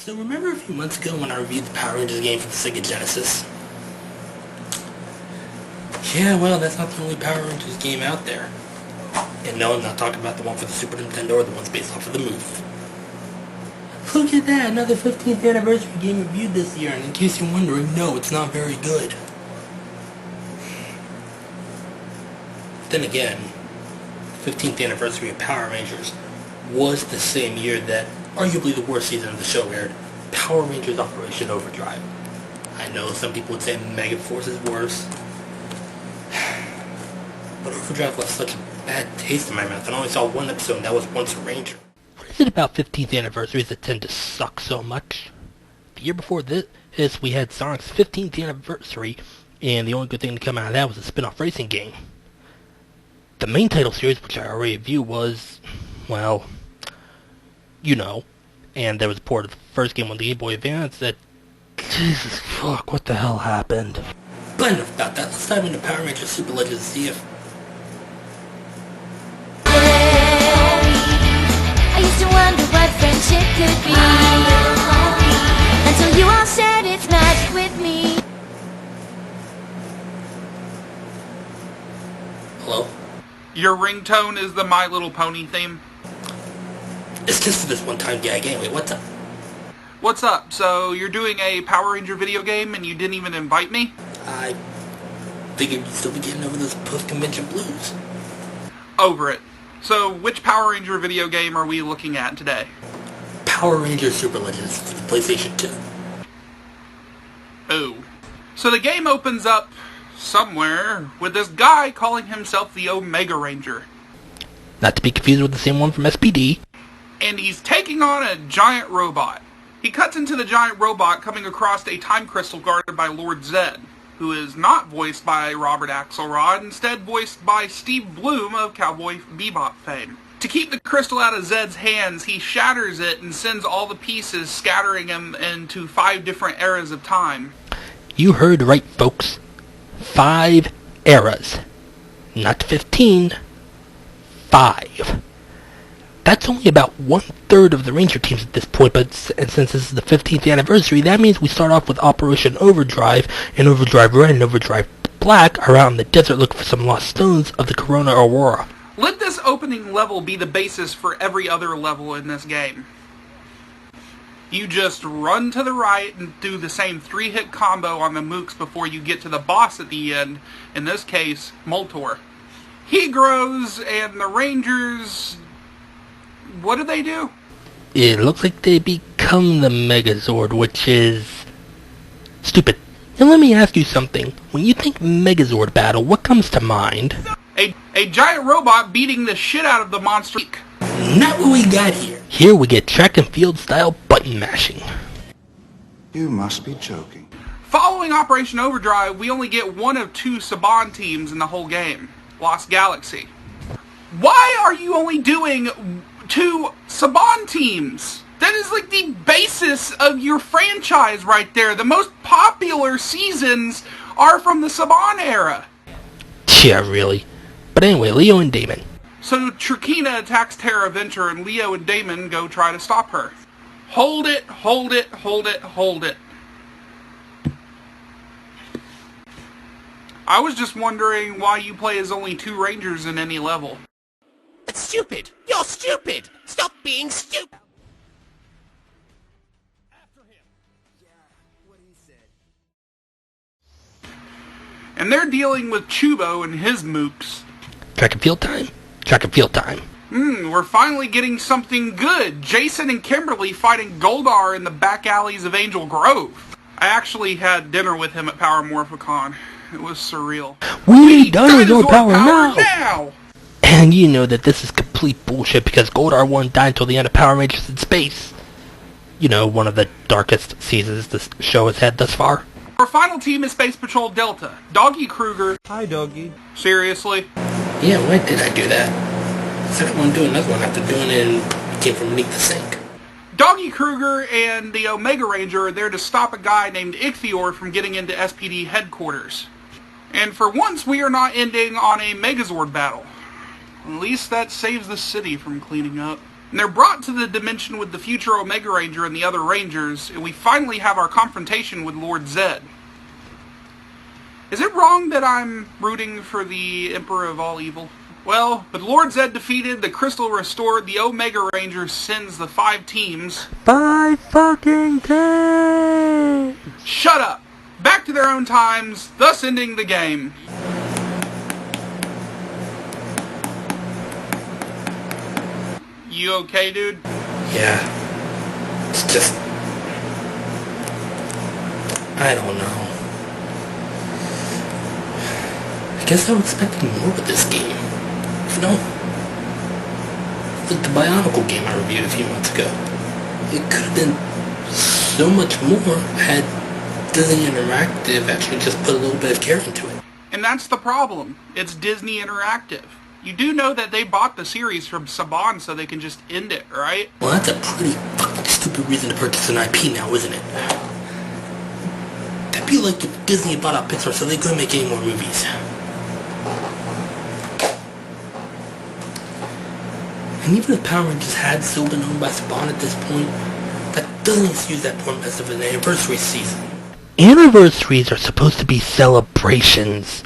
So remember a few months ago when I reviewed the Power Rangers game for the Sega Genesis? Yeah, well, that's not the only Power Rangers game out there. And no, I'm not talking about the one for the Super Nintendo or the ones based off of the movie. Look at that, another 15th anniversary game reviewed this year, and in case you're wondering, no, it's not very good. Then again, 15th anniversary of Power Rangers was the same year that arguably the worst season of the show aired, Power Rangers Operation Overdrive. I know some people would say Megaforce is worse, but Overdrive left such a bad taste in my mouth. I only saw one episode, and that was Once a Ranger. What is it about 15th anniversaries that tend to suck so much? The year before this, we had Sonic's 15th anniversary, and the only good thing to come out of that was a spin-off racing game. The main title series, which I already reviewed, was, well, you know, and there was a port of the first game on the Game Boy Advance that, Jesus fuck, what the hell happened? But enough about that, let's dive into Power Rangers Super Legends and see if... I used to wonder what friendship could be, until you all shared its magic with me. Hello? Your ringtone is the My Little Pony theme? It's just for this one-time gag anyway, what's up? What's up? So, you're doing a Power Ranger video game and you didn't even invite me? I figured you'd still be getting over those post-convention blues. Over it. So, which Power Ranger video game are we looking at today? Power Rangers Super Legends for the PlayStation 2. Oh. So the game opens up somewhere with this guy calling himself the Omega Ranger. Not to be confused with the same one from SPD. And he's taking on a giant robot. He cuts into the giant robot coming across a time crystal guarded by Lord Zed, who is not voiced by Robert Axelrod, instead voiced by Steve Bloom of Cowboy Bebop fame. To keep the crystal out of Zed's hands, he shatters it and sends all the pieces, scattering him into 5 different eras of time. You heard right, folks. 5 eras. Not 15. 5. That's only about 1/3 of the Ranger teams at this point, but since this is the 15th anniversary, that means we start off with Operation Overdrive and Overdrive Red and Overdrive Black around the desert looking for some lost stones of the Corona Aurora. Let this opening level be the basis for every other level in this game. You just run to the right and do the same 3-hit combo on the mooks before you get to the boss at the end, in this case, Moltor. He grows, and the Rangers... what do they do? It looks like they become the Megazord, which is... stupid. And let me ask you something. When you think Megazord battle, what comes to mind? A giant robot beating the shit out of the monster. Not what we got here. Here we get track and field style button mashing. You must be joking. Following Operation Overdrive, we only get one of 2 Saban teams in the whole game. Lost Galaxy. Why are you only doing 2 Saban teams? That is like the basis of your franchise right there. The most popular seasons are from the Saban era. Yeah, really. But anyway, Leo and Damon. So Trakina attacks Terra Venture and Leo and Damon go try to stop her. Hold it, hold it, hold it, hold it. I was just wondering why you play as only 2 Rangers in any level. It's stupid! You're stupid! Stop being stupid! After him. Yeah, what he said. And they're dealing with Chubo and his mooks. Track and field time? Track and field time. We're finally getting something good. Jason and Kimberly fighting Goldar in the back alleys of Angel Grove. I actually had dinner with him at Power Morphicon. It was surreal. We need dinosaur power now! now! And you know that this is complete bullshit because Goldar won't die until the end of Power Rangers in Space. You know, one of the darkest seasons this show has had thus far. Our final team is Space Patrol Delta. Doggy Kruger. Hi, doggy. Seriously? Yeah, why did I do that? Said I want to do another one after doing it and came from beneath the sink. Doggy Kruger and the Omega Ranger are there to stop a guy named Ichthyor from getting into SPD headquarters. And for once, we are not ending on a Megazord battle. At least that saves the city from cleaning up. And they're brought to the dimension with the future Omega Ranger and the other Rangers, and we finally have our confrontation with Lord Zed. Is it wrong that I'm rooting for the Emperor of all evil? Well, with Lord Zed defeated, the crystal restored, the Omega Ranger sends the 5 teams... 5 fucking teams! Shut up! Back to their own times, thus ending the game. You okay, dude? Yeah. It's just... I don't know. I guess I was expecting more with this game. You know? Like the Bionicle game I reviewed a few months ago. It could have been so much more had Disney Interactive actually just put a little bit of care into it. And that's the problem. It's Disney Interactive. You do know that they bought the series from Saban so they can just end it, right? Well, that's a pretty fucking stupid reason to purchase an IP now, isn't it? That'd be like if Disney bought out Pixar so they couldn't make any more movies. And even if Power Rangers had still been owned by Saban at this point, that doesn't excuse that poor mess of an anniversary season. Anniversaries are supposed to be celebrations.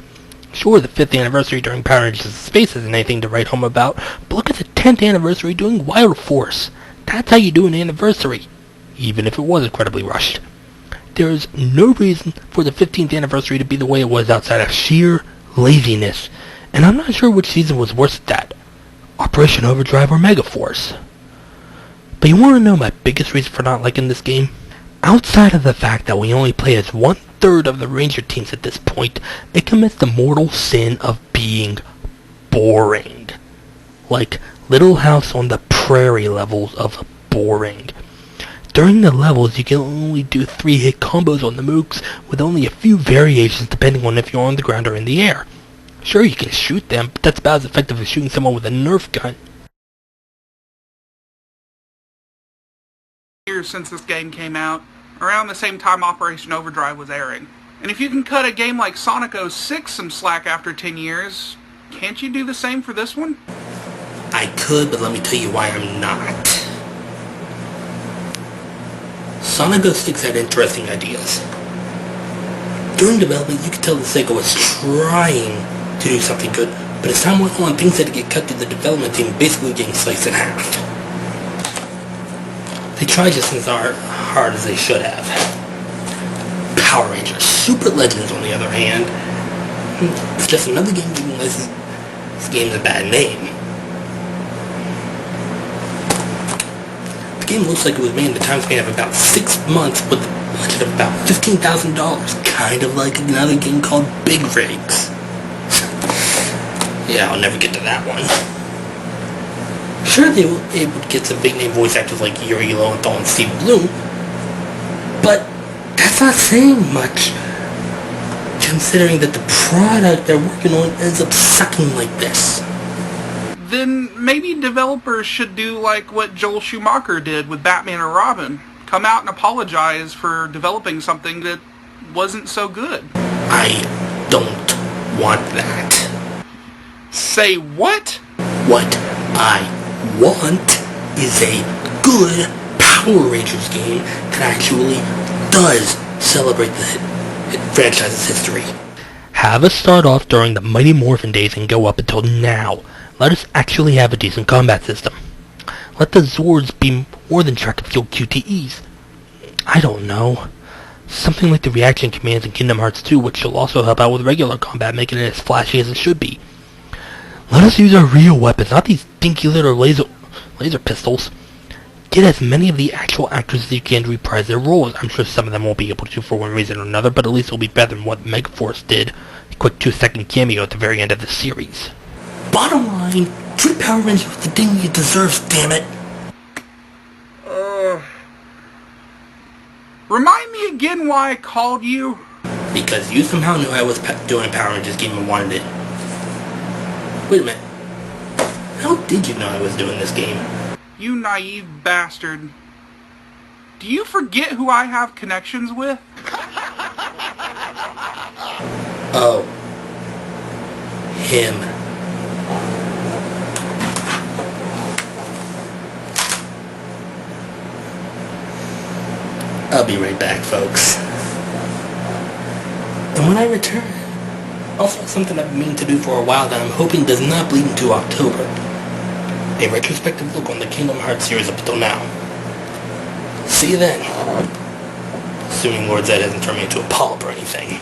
Sure, the 5th anniversary during Power Rangers in Space isn't anything to write home about, but look at the 10th anniversary doing Wild Force. That's how you do an anniversary, even if it was incredibly rushed. There's no reason for the 15th anniversary to be the way it was outside of sheer laziness, and I'm not sure which season was worse at that, Operation Overdrive or Megaforce. But you want to know my biggest reason for not liking this game? Outside of the fact that we only play as 1/3 of the Ranger teams at this point, it commits the mortal sin of being boring. Like Little House on the Prairie levels of boring. During the levels, you can only do 3-hit combos on the mooks with only a few variations depending on if you're on the ground or in the air. Sure, you can shoot them, but that's about as effective as shooting someone with a Nerf gun. Years since this game came out, around the same time Operation Overdrive was airing. And if you can cut a game like Sonic 06 some slack after 10 years, can't you do the same for this one? I could, but let me tell you why I'm not. Sonic 06 had interesting ideas. During development, you could tell that Sega was trying to do something good, but as time went on, things had to get cut to the development team basically getting sliced in half. They tried just as hard as they should have. Power Rangers Super Legends, on the other hand, it's just another game giving this game a bad name. The game looks like it was made in the time span of about 6 months with a budget of about $15,000, kind of like another game called Big Rigs. Yeah, I'll never get to that one. Sure, they were able to get some big-name voice actors like Yuri Lowenthal and Steve Bloom, but that's not saying much, considering that the product they're working on ends up sucking like this. Then maybe developers should do like what Joel Schumacher did with Batman and Robin. Come out and apologize for developing something that wasn't so good. I don't want that. Say what? What I want is a good Power Rangers game that actually does celebrate the franchise's history. Have us start off during the Mighty Morphin days and go up until now. Let us actually have a decent combat system. Let the Zords be more than track and field QTEs. I don't know. Something like the reaction commands in Kingdom Hearts 2, which will also help out with regular combat, making it as flashy as it should be. Let us use our real weapons, not these dinky little laser pistols. Get as many of the actual actors as you can to reprise their roles. I'm sure some of them won't be able to for one reason or another, but at least it'll be better than what Megaforce did. A quick 2-second cameo at the very end of the series. Bottom line, treat Power Rangers with the dignity it deserves, damn it. Remind me again why I called you? Because you somehow knew I was doing a Power Rangers game and wanted it. Wait a minute. How did you know I was doing this game? You naive bastard. Do you forget who I have connections with? Oh. Him. I'll be right back, folks. And when I return, also something I've been meaning to do for a while that I'm hoping does not bleed into October. A retrospective look on the Kingdom Hearts series up until now. See you then. Assuming Lord Zed hasn't turned me into a polyp or anything.